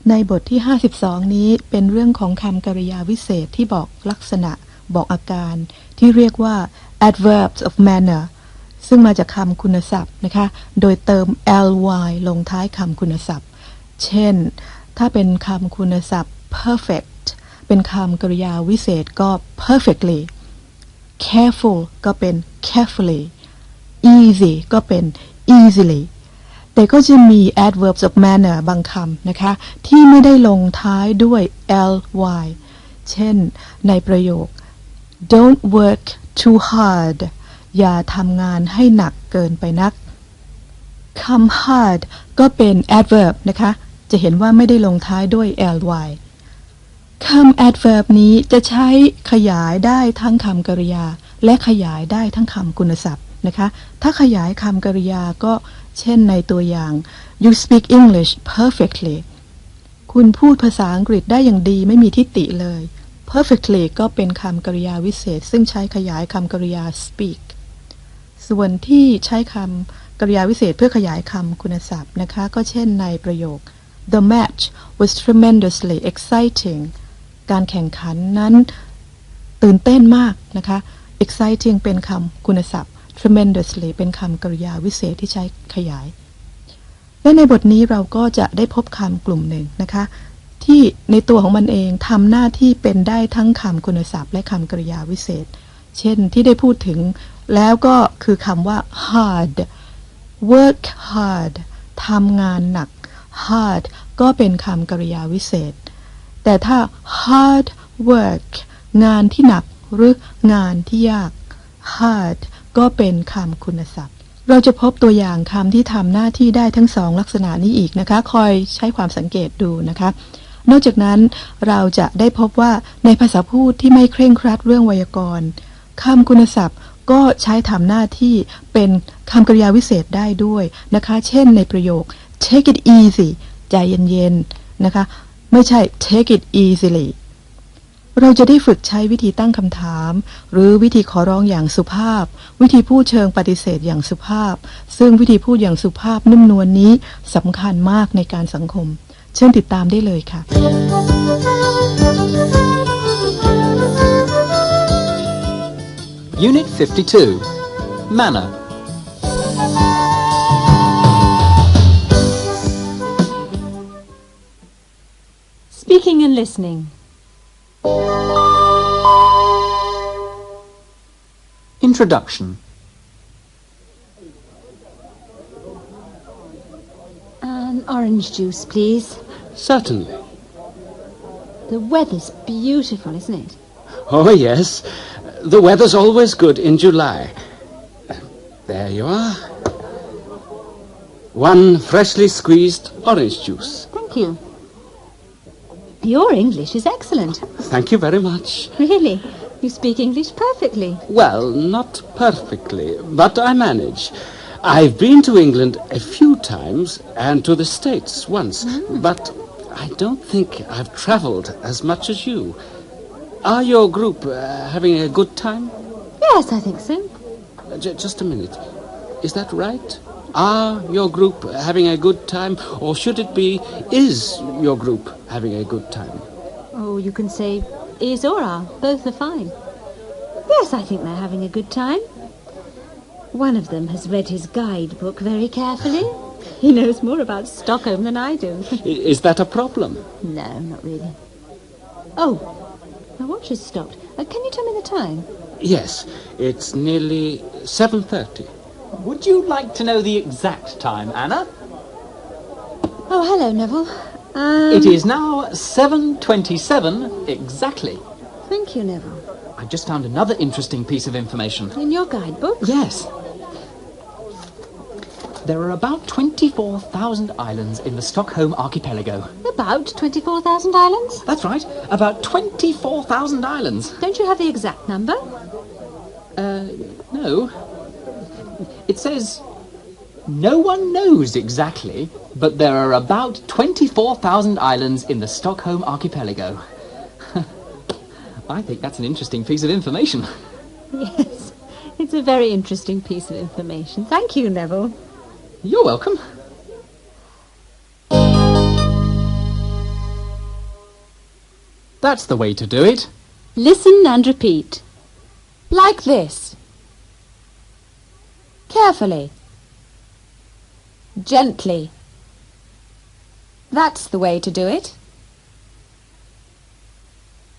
ในบทที่52นี้เป็นเรื่องของคำกริยาวิเศษที่บอกลักษณะบอกอาการที่เรียกว่า adverbs of manner ซึ่งมาจากคำคุณศัพท์นะคะโดยเติม ly ลงท้ายคำคุณศัพท์เช่นถ้าเป็นคำคุณศัพท์ perfect เป็นคำกริยาวิเศษก็ perfectly careful ก็เป็น carefully easy ก็เป็น easily แต่ก็จะมี adverbs of manner บางคำนะคะที่ไม่ได้ลงท้ายด้วย ly เช่นในประโยค don't work too hard อย่าทำงานให้หนักเกินไปนักคำ hard ก็เป็น adverb นะคะจะเห็นว่าไม่ได้ลงท้ายด้วย ly คำ adverb นี้จะใช้ขยายได้ทั้งคำกริยาและขยายได้ทั้งคำคุณศัพท์นะคะถ้าขยายคำกริยาก็เช่นในตัวอย่าง you speak English perfectly คุณพูดภาษาอังกฤษได้อย่างดีไม่มีทิฏฐิเลย perfectly ก็เป็นคำกริยาวิเศษซึ่งใช้ขยายคำกริยา speak ส่วนที่ใช้คำกริยาวิเศษเพื่อขยายคำคุณศัพท์นะคะก็เช่นในประโยค the match was tremendously exciting การแข่งขันนั้นตื่นเต้นมากนะคะ exciting เป็นคำคุณศัพท์ tremendously เป็นคำกริยาวิเศษที่ใช้ขยายและในบทนี้เราก็จะได้พบคำกลุ่มหนึ่งนะคะที่ในตัวของมันเองทำหน้าที่เป็นได้ทั้งคำคุณศัพท์และคำกริยาวิเศษเช่นที่ได้พูดถึงแล้วก็คือคำว่า hard work hard ทำงานหนัก hard ก็เป็นคำกริยาวิเศษแต่ถ้า hard work งานที่หนักหรืองานที่ยาก hard ก็เป็นคำคุณศัพท์เราจะพบตัวอย่างคำที่ทำหน้าที่ได้ทั้งสองลักษณะนี้อีกนะคะคอยใช้ความสังเกตดูนะคะนอกจากนั้นเราจะได้พบว่าในภาษาพูดที่ไม่เคร่งครัดเรื่องไวยากรณ์คำคุณศัพท์ก็ใช้ทำหน้าที่เป็นคำกริยาวิเศษได้ด้วยนะคะเช่นในประโยค take it easy ใจเย็นๆนะคะไม่ใช่ take it easily เราจะได้ฝึกใช้วิธีตั้งคำถามหรือวิธีขอร้องอย่างสุภาพวิธีพูดเชิงปฏิเสธอย่างสุภาพซึ่งวิธีพูดอย่างสุภาพนุ่มนวลนี้สำคัญมากในการสังคมเชิญติดตามได้เลยค่ะ Unit 52 Manner Speaking and listening Introduction An orange juice, please. Certainly. The weather's beautiful, isn't it? Oh, yes. The weather's always good in July. There you are. One freshly squeezed orange juice. Thank you. Your English is excellent. Thank you very much. Really? You speak English perfectly. Well, not perfectly, but I manage. I've been to England a few times and to the States once, but I don't think I've travelled as much as you. Are your group having a good time? Yes, I think so. Just a minute. Is that right? Are your group having a good time, or should it be, is your group having a good time? Oh, you can say is or are. Both are fine. Yes, I think they're having a good time. One of them has read his guidebook very carefully. He knows more about Stockholm than I do. Is that a problem? No, not really. Oh, my watch has stopped. Can you tell me the time? Yes, it's nearly 7:30. Would you like to know the exact time, Anna? Oh, hello, Neville. It is now 7:27 exactly. Thank you, Neville. I just found another interesting piece of information. In your guidebook? Yes. There are about 24,000 islands in the Stockholm archipelago. About 24,000 islands? That's right, about 24,000 islands. Don't you have the exact number? No. It says, no one knows exactly, but there are about 24,000 islands in the Stockholm archipelago. I think that's an interesting piece of information. Yes, it's a very interesting piece of information. Thank you, Neville. You're welcome. That's the way to do it. Listen and repeat. Like this. Carefully. Gently. That's the way to do it.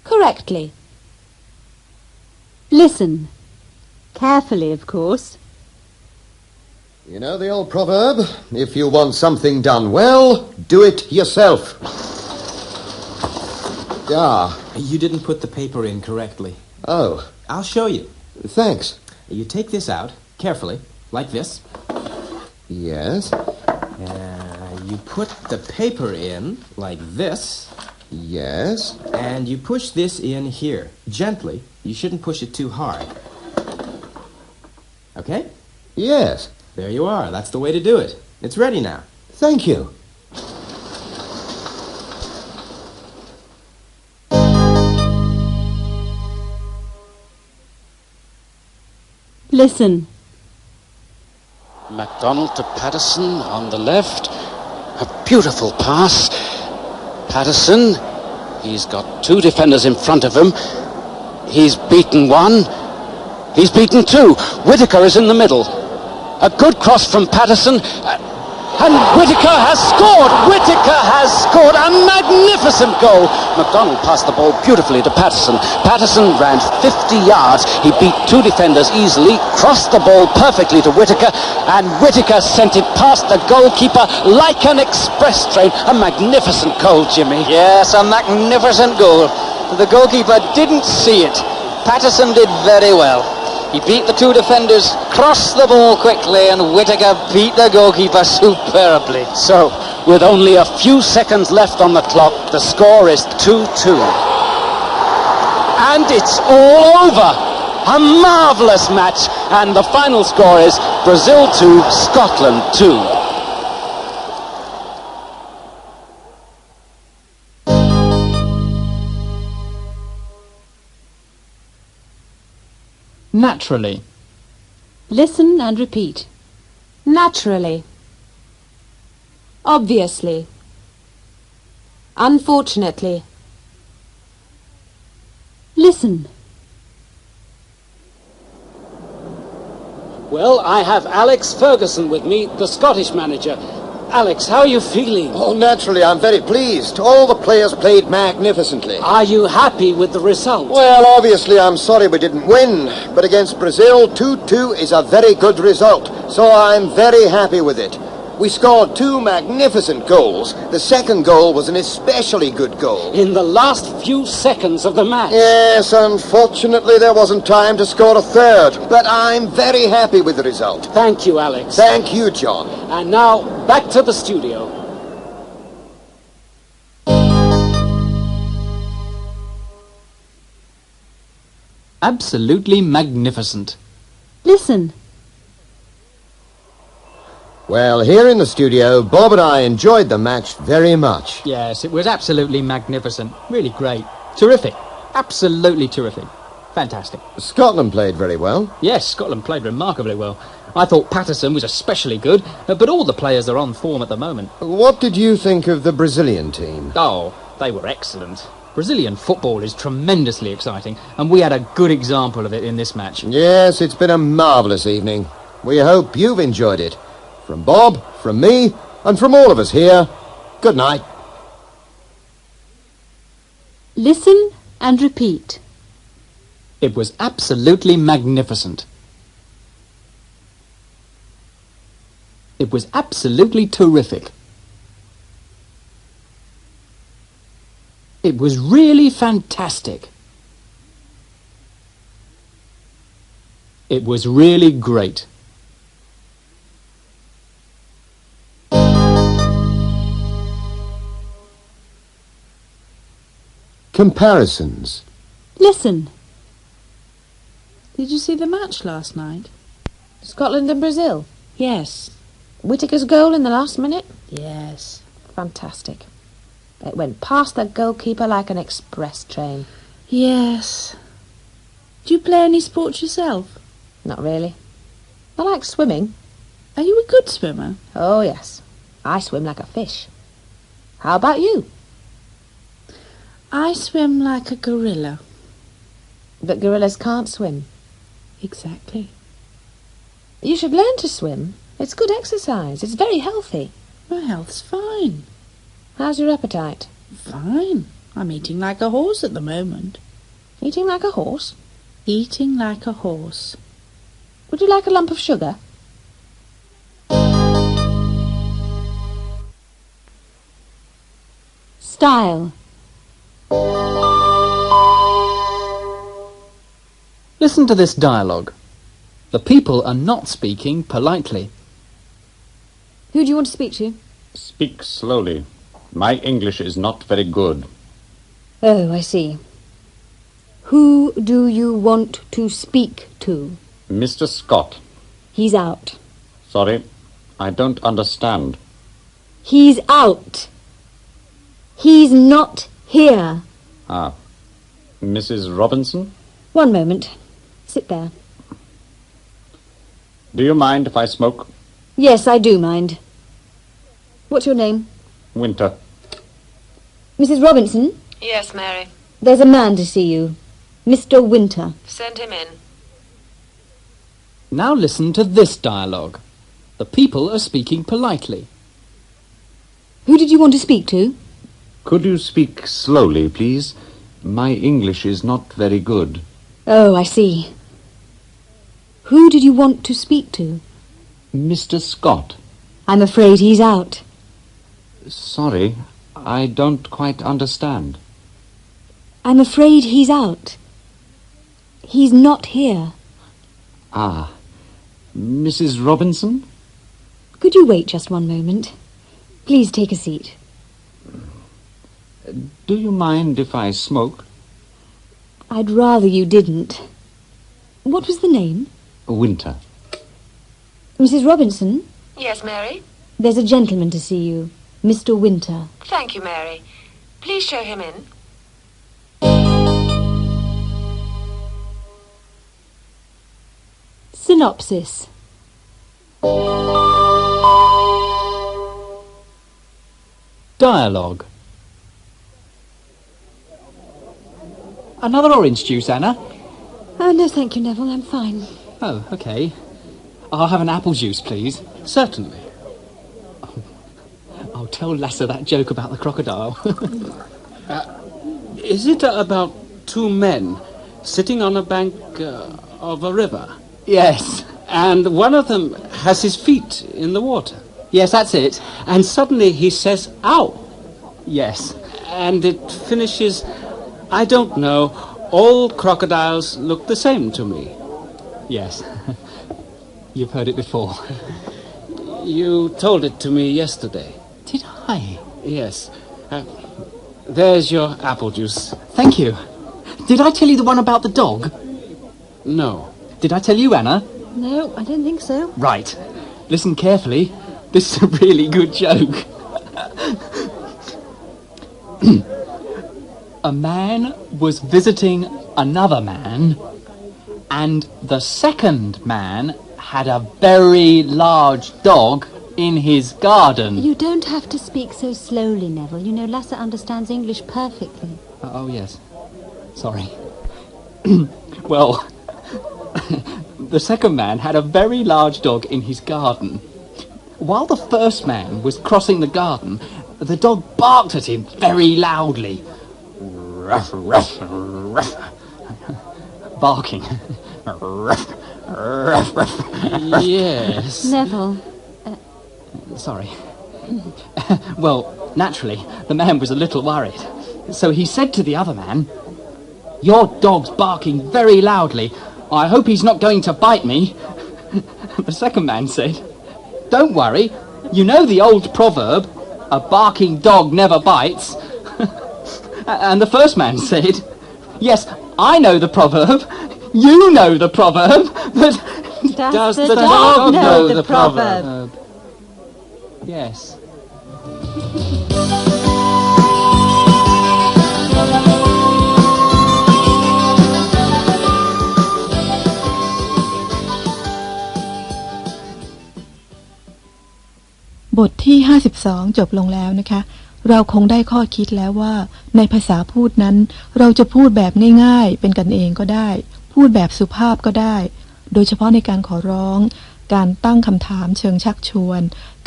Correctly. Listen. Carefully, of course. You know the old proverb, if you want something done well, do it yourself. Ah. You didn't put the paper in correctly. Oh. I'll show you. Thanks. You take this out, carefully, like this. Yes. You put the paper in, like this. Yes. And you push this in here, gently. You shouldn't push it too hard. Okay? Yes. There you are. That's the way to do it. It's ready now. Thank you. Listen. MacDonald to Patterson on the left. A beautiful pass. Patterson, he's got two defenders in front of him. He's beaten one. He's beaten two. Whittaker is in the middle. A good cross from Patterson. And Whittaker has scored! Whittaker has scored a magnificent goal! MacDonald passed the ball beautifully to Patterson. Patterson ran 50 yards. He beat two defenders easily, crossed the ball perfectly to Whittaker, and Whittaker sent it past the goalkeeper like an express train. A magnificent goal, Jimmy. Yes, a magnificent goal. The goalkeeper didn't see it. Patterson did very well. He beat the two defenders, crossed the ball quickly, and Whittaker beat the goalkeeper superbly. So, with only a few seconds left on the clock, the score is 2-2. And it's all over! A marvellous match, and the final score is Brazil 2, Scotland 2. Naturally. Listen and repeat. Naturally. Obviously. Unfortunately. Listen. Well, I have Alex Ferguson with me, the Scottish manager. Alex, how are you feeling? Oh, naturally, I'm very pleased. All the players played magnificently. Are you happy with the result? Well, obviously, I'm sorry we didn't win, but against Brazil, 2-2 is a very good result, so I'm very happy with it. We scored two magnificent goals. The second goal was an especially good goal. In the last few seconds of the match. Yes, unfortunately, there wasn't time to score a third, but I'm very happy with the result. Thank you, Alex. Thank you, John. And now, back to the studio. Absolutely magnificent. Listen. Well, here in the studio, Bob and I enjoyed the match very much. Yes, it was absolutely magnificent. Really great. Terrific. Absolutely terrific. Fantastic. Scotland played very well. Yes, Scotland played remarkably well. I thought Patterson was especially good, but all the players are on form at the moment. What did you think of the Brazilian team? Oh, they were excellent. Brazilian football is tremendously exciting, and we had a good example of it in this match. Yes, it's been a marvellous evening. We hope you've enjoyed it. From Bob, from me, and from all of us here, good night. Listen and repeat. It was absolutely magnificent. It was absolutely terrific. It was really fantastic. It was really great. Comparisons. Listen. Did you see the match last night? Scotland and Brazil? Yes. Whittaker's goal in the last minute? Yes. Fantastic. It went past the goalkeeper like an express train. Yes. Do you play any sports yourself? Not really. I like swimming. Are you a good swimmer? Oh, yes. I swim like a fish. How about you? I swim like a gorilla. But gorillas can't swim. Exactly. You should learn to swim. It's good exercise. It's very healthy. My health's fine. How's your appetite? Fine. I'm eating like a horse at the moment. Eating like a horse? Eating like a horse. Would you like a lump of sugar? Style. Listen to this dialogue. The people are not speaking politely. Who do you want to speak to? Speak slowly. My English is not very good. Oh, I see. Who do you want to speak to? Mr. Scott. He's out. Sorry, I don't understand. He's out. He's not here. Ah. Mrs. Robinson? One moment. Sit there. Do you mind if I smoke? Yes, I do mind. What's your name? Winter. Mrs. Robinson? Yes, Mary. There's a man to see you. Mr. Winter. Send him in. Now listen to this dialogue. The people are speaking politely. Who did you want to speak to? Could you speak slowly, please? My English is not very good. Oh, I see. Who did you want to speak to? Mr. Scott. I'm afraid he's out. Sorry, I don't quite understand. I'm afraid he's out. He's not here. Ah. Mrs. Robinson? Could you wait just one moment? Please take a seat. Do you mind if I smoke? I'd rather you didn't. What was the name? Winter. Mrs. Robinson? Yes, Mary? There's a gentleman to see you. Mr. Winter. Thank you, Mary. Please show him in. Synopsis. Dialogue. Another orange juice, Anna? Oh, no, thank you, Neville. I'm fine. Oh, OK. I'll have an apple juice, please. Certainly. I'll tell Lasse that joke about the crocodile. Is it about two men sitting on a bank of a river? Yes. And one of them has his feet in the water. Yes, that's it. And suddenly he says, ow. Yes. And it finishes, I don't know, all crocodiles look the same to me. Yes. You've heard it before. You told it to me yesterday. Did I? Yes. There's your apple juice. Thank you. Did I tell you the one about the dog? No. Did I tell you, Anna? No, I don't think so. Right. Listen carefully. This is a really good joke. A man was visiting another man, and the second man had a very large dog in his garden. You don't have to speak so slowly, Neville. You know, Lasse understands English perfectly. Oh, yes. Sorry. Well, the second man had a very large dog in his garden. While the first man was crossing the garden, the dog barked at him very loudly. Ruff, ruff, ruff. Barking. Ruff, ruff, ruff. Yes. Neville. Sorry. Well, naturally, the man was a little worried. So he said to the other man, "Your dog's barking very loudly. I hope he's not going to bite me." The second man said, "Don't worry. You know the old proverb, a barking dog never bites." And the first man said, "Yes, I know the proverb. You know the proverb, but Does the dog know the proverb? Yes."บทที่52จบลงแล้วนะคะ เราคงได้ข้อคิดแล้วว่าในภาษาพูดนั้นเราจะพูดแบบง่ายๆเป็นกันเองก็ได้พูดแบบสุภาพก็ได้โดยเฉพาะในการขอร้องการตั้งคำถามเชิงชักชวน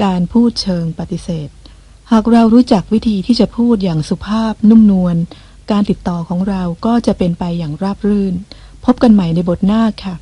การพูดเชิงปฏิเสธหากเรารู้จักวิธีที่จะพูดอย่างสุภาพนุ่มนวลการติดต่อของเราก็จะเป็นไปอย่างราบรื่นพบกันใหม่ในบทหน้าค่ะ